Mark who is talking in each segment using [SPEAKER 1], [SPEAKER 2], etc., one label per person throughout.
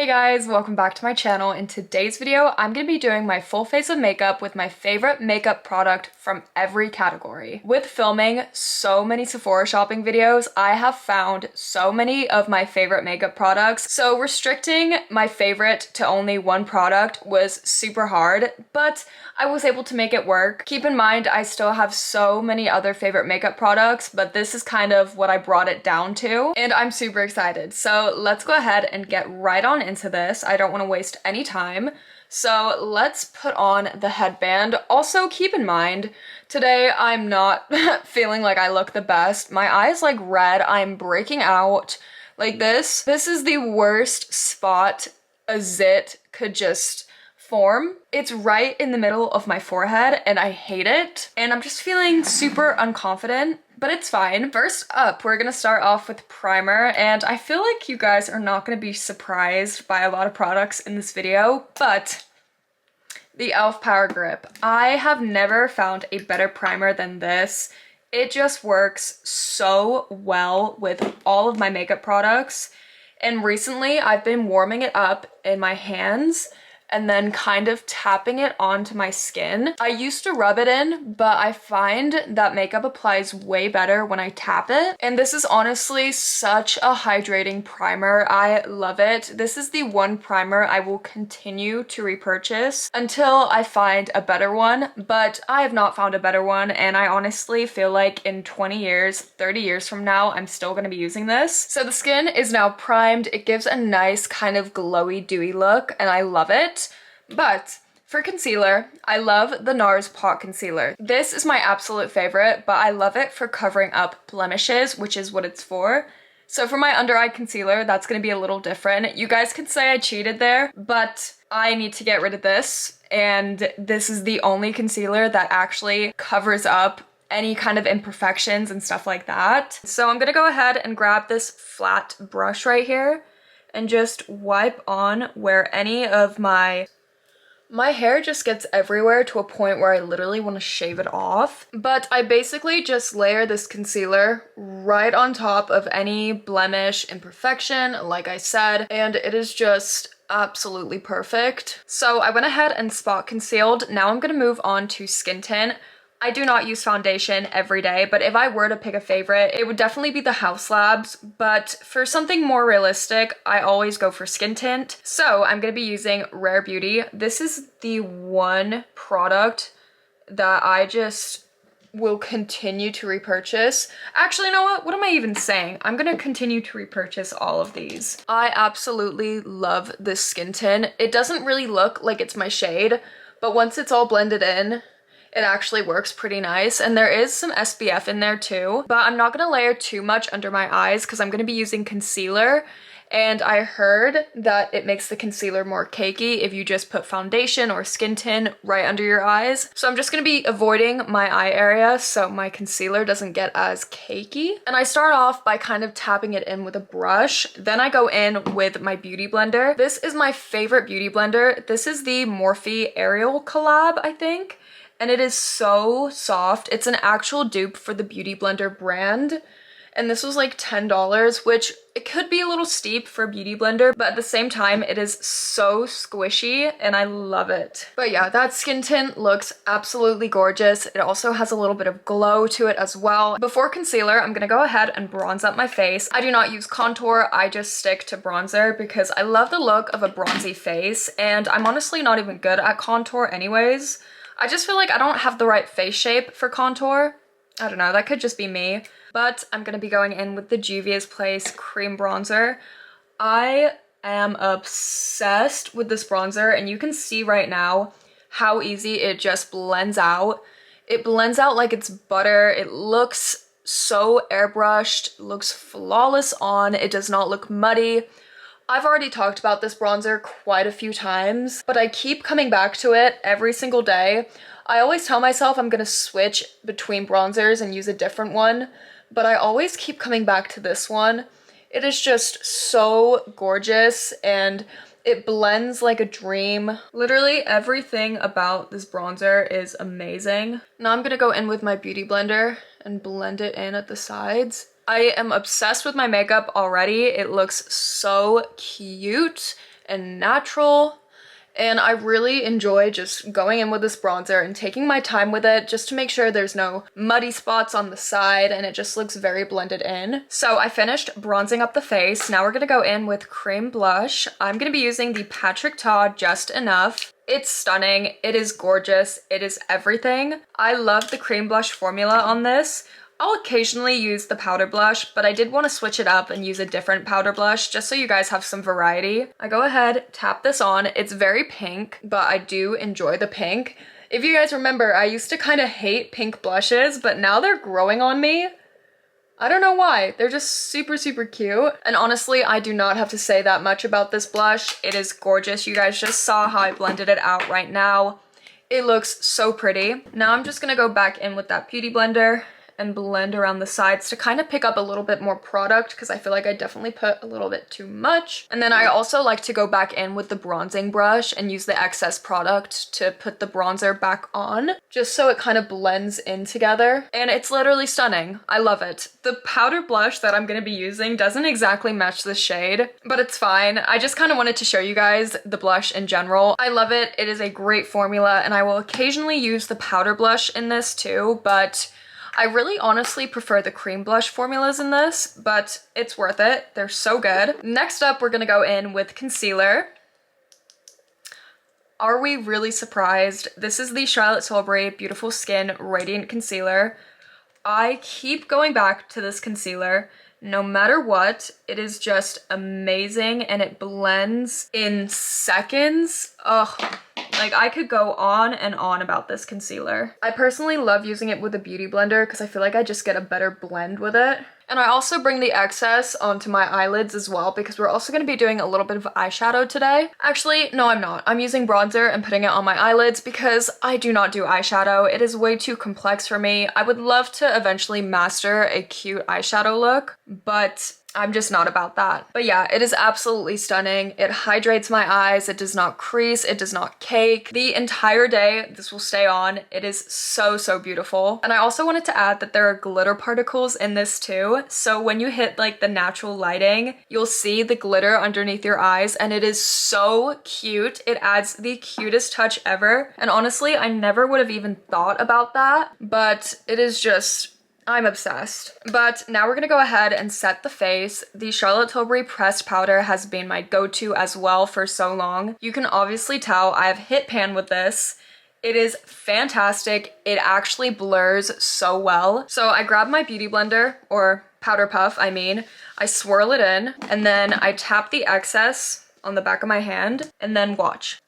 [SPEAKER 1] guys, welcome back to my channel. In today's video, I'm going to be doing my full face of makeup with my favorite makeup product from every category. With filming so many Sephora shopping videos, I have found so many of my favorite makeup products, so restricting my favorite to only one product was super hard, but I was able to make it work. Keep in mind, I still have so many other favorite makeup products, but this is kind of what I brought it down to, and I'm super excited. So let's go ahead and get right on into this. I don't want to waste any time. So let's put on the headband. Also, keep in mind, today I'm not feeling like I look the best. My eye's like red. I'm breaking out like this. This is the worst spot a zit could just form. It's right in the middle of my forehead and I hate it. And I'm just feeling super unconfident, but it's fine. First up, we're gonna start off with primer, and I feel like you guys are not gonna be surprised by a lot of products in this video, but the e.l.f. Power Grip. I have never found a better primer than this. It just works so well with all of my makeup products. And recently I've been warming it up in my hands and then kind of tapping it onto my skin. I used to rub it in, but I find that makeup applies way better when I tap it. And this is honestly such a hydrating primer. I love it. This is the one primer I will continue to repurchase until I find a better one, but I have not found a better one, and I honestly feel like in 20 years, 30 years from now, I'm still gonna be using this. So the skin is now primed. It gives a nice kind of glowy, dewy look, and I love it. But for concealer, I love the NARS Pot Concealer. This is my absolute favorite, but I love it for covering up blemishes, which is what it's for. So for my under eye concealer, that's gonna be a little different. You guys could say I cheated there, but I need to get rid of this. And this is the only concealer that actually covers up any kind of imperfections and stuff like that. So I'm gonna go ahead and grab this flat brush right here and just wipe on where any of my hair just gets everywhere to a point where I literally want to shave it off. But I basically just layer this concealer right on top of any blemish, imperfection, like I said, and it is just absolutely perfect. So I went ahead and spot concealed. Now I'm gonna move on to skin tint. I do not use foundation every day, but if I were to pick a favorite, it would definitely be the House Labs. But for something more realistic, I always go for skin tint. So I'm gonna be using Rare Beauty. This is the one product that I just will continue to repurchase. Actually, you know what? What am I even saying? I'm gonna continue to repurchase all of these. I absolutely love this skin tint. It doesn't really look like it's my shade, but once it's all blended in, it actually works pretty nice, and there is some SPF in there too, but I'm not gonna layer too much under my eyes because I'm gonna be using concealer, and I heard that it makes the concealer more cakey if you just put foundation or skin tint right under your eyes. So I'm just gonna be avoiding my eye area so my concealer doesn't get as cakey. And I start off by kind of tapping it in with a brush. Then I go in with my beauty blender. This is my favorite beauty blender. This is the Morphe Ariel collab, I think. And it is so soft. It's an actual dupe for the Beauty Blender brand. And this was like $10, which it could be a little steep for a beauty blender, but at the same time, it is so squishy and I love it. But yeah, that skin tint looks absolutely gorgeous. It also has a little bit of glow to it as well. Before concealer, I'm gonna go ahead and bronze up my face. I do not use contour, I just stick to bronzer because I love the look of a bronzy face, and I'm honestly not even good at contour anyways. I just feel like I don't have the right face shape for contour. I don't know, that could just be me. But I'm gonna be going in with the Juvia's Place Cream Bronzer. I am obsessed with this bronzer, and you can see right now how easy it just blends out. It blends out like it's butter. It looks so airbrushed, looks flawless on. It does not look muddy. I've already talked about this bronzer quite a few times, but I keep coming back to it every single day. I always tell myself I'm gonna switch between bronzers and use a different one, but I always keep coming back to this one. It is just so gorgeous and it blends like a dream. Literally everything about this bronzer is amazing. Now I'm gonna go in with my beauty blender and blend it in at the sides. I am obsessed with my makeup already. It looks so cute and natural. And I really enjoy just going in with this bronzer and taking my time with it just to make sure there's no muddy spots on the side and it just looks very blended in. So I finished bronzing up the face. Now we're gonna go in with cream blush. I'm gonna be using the Patrick Ta Just Enough. It's stunning, it is gorgeous, it is everything. I love the cream blush formula on this. I'll occasionally use the powder blush, but I did want to switch it up and use a different powder blush just so you guys have some variety. I go ahead, tap this on. It's very pink, but I do enjoy the pink. If you guys remember, I used to kind of hate pink blushes, but now they're growing on me. I don't know why. They're just super, super cute. And honestly, I do not have to say that much about this blush. It is gorgeous. You guys just saw how I blended it out right now. It looks so pretty. Now I'm just gonna go back in with that beauty blender and blend around the sides to kind of pick up a little bit more product because I feel like I definitely put a little bit too much. And then I also like to go back in with the bronzing brush and use the excess product to put the bronzer back on just so it kind of blends in together. And it's literally stunning. I love it. The powder blush that I'm going to be using doesn't exactly match the shade, but it's fine. I just kind of wanted to show you guys the blush in general. I love it. It is a great formula and I will occasionally use the powder blush in this too, but I really honestly prefer the cream blush formulas in this, but it's worth it. They're so good. Next up, we're gonna go in with concealer. Are we really surprised? This is the Charlotte Tilbury Beautiful Skin Radiant Concealer. I keep going back to this concealer. No matter what, it is just amazing and it blends in seconds. Ugh. Like, I could go on and on about this concealer. I personally love using it with a beauty blender because I feel like I just get a better blend with it. And I also bring the excess onto my eyelids as well because we're also going to be doing a little bit of eyeshadow today. Actually, no, I'm not. I'm using bronzer and putting it on my eyelids because I do not do eyeshadow. It is way too complex for me. I would love to eventually master a cute eyeshadow look, but I'm just not about that. But yeah, it is absolutely stunning. It hydrates my eyes. It does not crease. It does not cake. The entire day, this will stay on. It is so, so beautiful. And I also wanted to add that there are glitter particles in this too. So when you hit like the natural lighting, you'll see the glitter underneath your eyes and it is so cute. It adds the cutest touch ever. And honestly, I never would have even thought about that, but it is just, I'm obsessed. But now we're gonna go ahead and set the face. The Charlotte Tilbury pressed powder has been my go-to as well for so long. You can obviously tell I have hit pan with this. It is fantastic. It actually blurs so well. So I grab my beauty blender, or powder puff, I mean. I swirl it in, and then I tap the excess on the back of my hand, and then watch.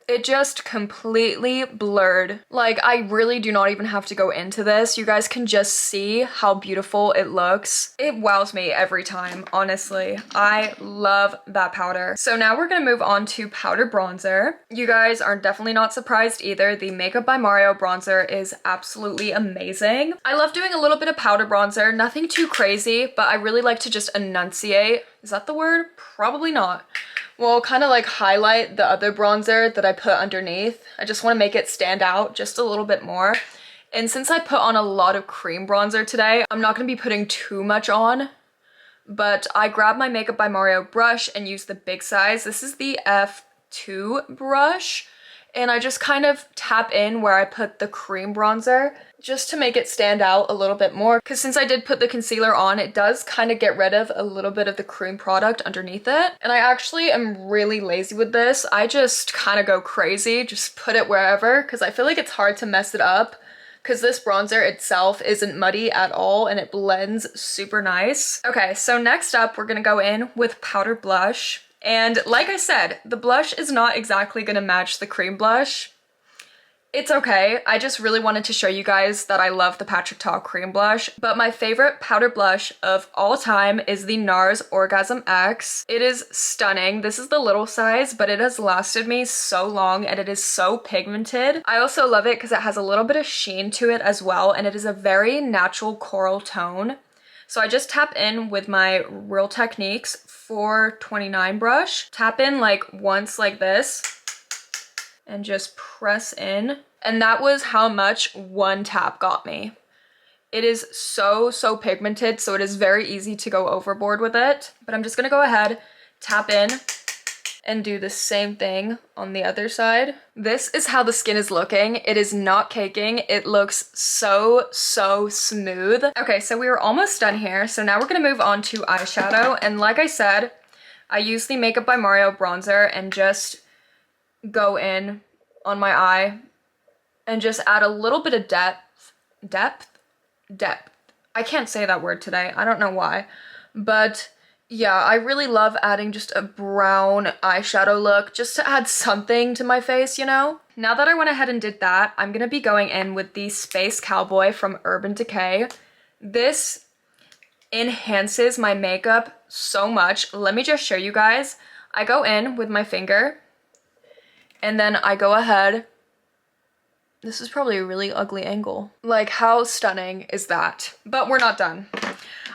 [SPEAKER 1] It just completely blurred. Like, I really do not even have to go into this. You guys can just see how beautiful it looks. It wows me every time, honestly. I love that powder. So now we're gonna move on to powder bronzer. You guys are definitely not surprised either. The Makeup by Mario bronzer is absolutely amazing. I love doing a little bit of powder bronzer, nothing too crazy, but I really like to just enunciate. Is that the word? Probably not. Well, kind of like highlight the other bronzer that I put underneath. I just want to make it stand out just a little bit more. And since I put on a lot of cream bronzer today, I'm not going to be putting too much on. But I grabbed my Makeup by Mario brush and used the big size. This is the F2 brush. And I just kind of tap in where I put the cream bronzer just to make it stand out a little bit more. Because since I did put the concealer on, it does kind of get rid of a little bit of the cream product underneath it. And I actually am really lazy with this. I just kind of go crazy, just put it wherever because I feel like it's hard to mess it up because this bronzer itself isn't muddy at all and it blends super nice. Okay, so next up we're gonna go in with powder blush. And like I said, the blush is not exactly gonna match the cream blush. It's okay. I just really wanted to show you guys that I love the Patrick Ta cream blush, but my favorite powder blush of all time is the NARS Orgasm X. It is stunning. This is the little size, but it has lasted me so long and it is so pigmented. I also love it because it has a little bit of sheen to it as well, and it is a very natural coral tone. So I just tap in with my Real Techniques 429 brush. Tap in like once like this and just press in. And that was how much one tap got me. It is so, so pigmented, so it is very easy to go overboard with it. But I'm just gonna go ahead, tap in and do the same thing on the other side. This is how the skin is looking. It is not caking. It looks so smooth. Okay, so we are almost done here. So now we're gonna move on to eyeshadow. And like I said, I use the Makeup by Mario bronzer and just go in on my eye and just add a little bit of depth. I can't say that word today. I don't know why, but yeah, I really love adding just a brown eyeshadow look just to add something to my face, you know? Now that I went ahead and did that, I'm gonna be going in with the Space Cowboy from Urban Decay. This enhances my makeup so much. Let me just show you guys. I go in with my finger and then I go ahead. This is probably a really ugly angle. Like, how stunning is that? But we're not done.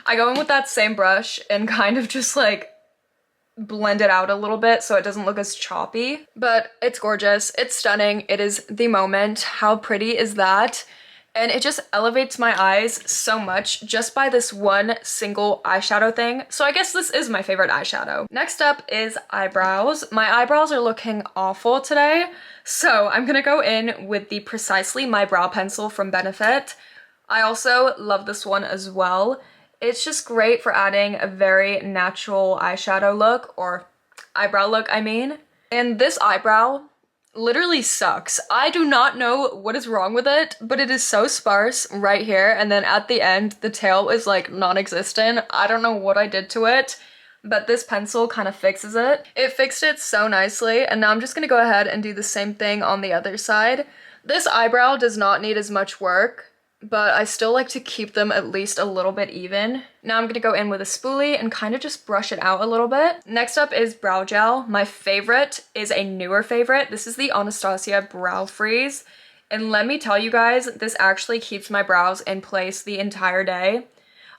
[SPEAKER 1] I go in with that same brush and kind of just like blend it out a little bit so it doesn't look as choppy. But it's gorgeous. It's stunning. It is the moment. How pretty is that? And it just elevates my eyes so much just by this one single eyeshadow thing. So I guess this is my favorite eyeshadow. Next up is eyebrows. My eyebrows are looking awful today. So I'm gonna go in with the Precisely My Brow Pencil from Benefit. I also love this one as well. It's just great for adding a very natural eyeshadow look, or eyebrow look, I mean. And this eyebrow literally sucks. I do not know what is wrong with it, but it is so sparse right here, and then at the end, the tail is like non-existent. I don't know what I did to it, but this pencil kind of fixes it. It fixed it so nicely, and now I'm just gonna go ahead and do the same thing on the other side. This eyebrow does not need as much work, but I still like to keep them at least a little bit even. Now I'm gonna go in with a spoolie and kind of just brush it out a little bit. Next up is brow gel. My favorite is a newer favorite. This is the Anastasia Brow Freeze. And let me tell you guys, this actually keeps my brows in place the entire day.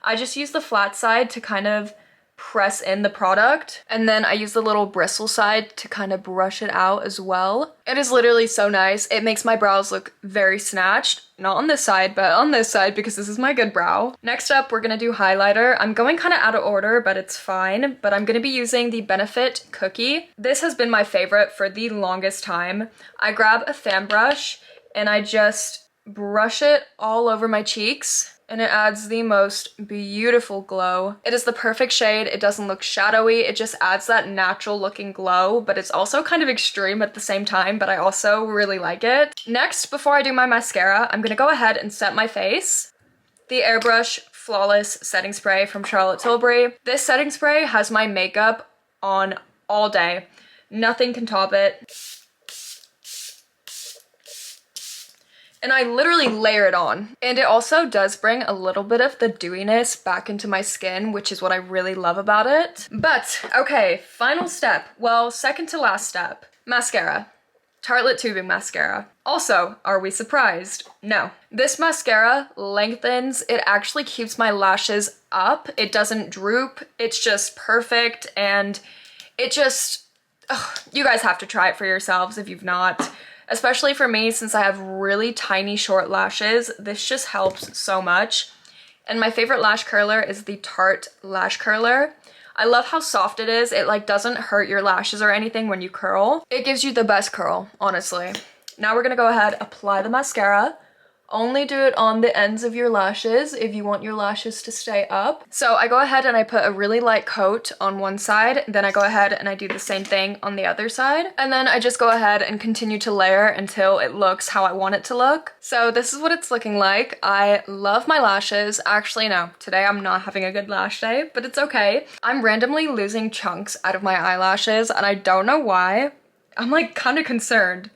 [SPEAKER 1] I just use the flat side to kind of press in the product, and then I use the little bristle side to kind of brush it out as well. It is literally so nice. It makes my brows look very snatched. Not on this side, but on this side because this is my good brow. Next up, we're gonna do highlighter. I'm going kind of out of order, but it's fine. But I'm gonna be using the Benefit Cookie. This has been my favorite for the longest time. I grab a fan brush and I just brush it all over my cheeks, and it adds the most beautiful glow. It is the perfect shade. It doesn't look shadowy. It just adds that natural looking glow, but it's also kind of extreme at the same time, but I also really like it. Next, before I do my mascara, I'm gonna go ahead and set my face. The Airbrush Flawless Setting Spray from Charlotte Tilbury. This setting spray has my makeup on all day. Nothing can top it. And I literally layer it on. And it also does bring a little bit of the dewiness back into my skin, which is what I really love about it. But, okay, final step. Well, second to last step. Mascara. Tartelette Tubing Mascara. Also, are we surprised? No. This mascara lengthens. It actually keeps my lashes up. It doesn't droop. It's just perfect, and it just... ugh, you guys have to try it for yourselves if you've not. Especially for me, since I have really tiny short lashes, this just helps so much. And my favorite lash curler is the Tarte Lash Curler. I love how soft it is. It like doesn't hurt your lashes or anything when you curl. It gives you the best curl, honestly. Now we're gonna go ahead, apply the mascara. Only do it on the ends of your lashes if you want your lashes to stay up. So I go ahead and I put a really light coat on one side, then I go ahead and I do the same thing on the other side. And then I just go ahead and continue to layer until it looks how I want it to look. So this is what it's looking like. I love my lashes. Actually, no, today I'm not having a good lash day, but it's okay. I'm randomly losing chunks out of my eyelashes and I don't know why. I'm like kind of concerned.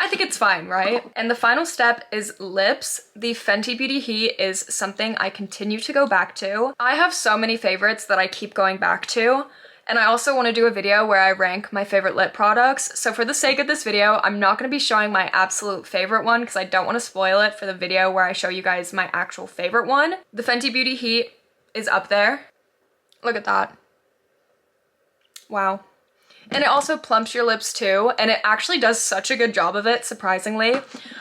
[SPEAKER 1] I think it's fine, right? And the final step is lips. The Fenty Beauty Heat is something I continue to go back to. I have so many favorites that I keep going back to. And I also want to do a video where I rank my favorite lip products. So for the sake of this video, I'm not going to be showing my absolute favorite one because I don't want to spoil it for the video where I show you guys my actual favorite one. The Fenty Beauty Heat is up there. Look at that. Wow. And it also plumps your lips too, and it actually does such a good job of it, surprisingly.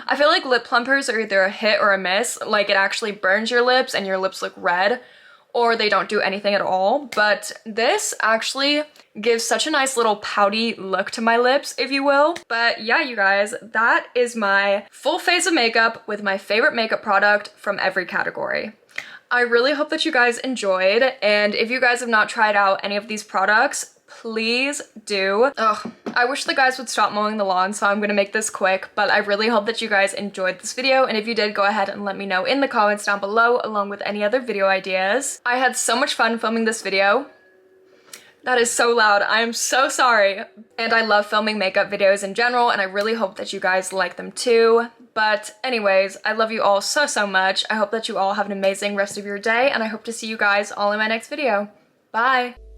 [SPEAKER 1] I feel like lip plumpers are either a hit or a miss. Like, it actually burns your lips and your lips look red, or they don't do anything at all. But this actually gives such a nice little pouty look to my lips, if you will. But yeah, you guys, that is my full face of makeup with my favorite makeup product from every category. I really hope that you guys enjoyed, and if you guys have not tried out any of these products, please do. Ugh, I wish the guys would stop mowing the lawn, so I'm gonna make this quick, but I really hope that you guys enjoyed this video, and if you did, go ahead and let me know in the comments down below, along with any other video ideas. I had so much fun filming this video. That is so loud. I am so sorry. And I love filming makeup videos in general, and I really hope that you guys like them too. But anyways, I love you all so, so much. I hope that you all have an amazing rest of your day, and I hope to see you guys all in my next video. Bye!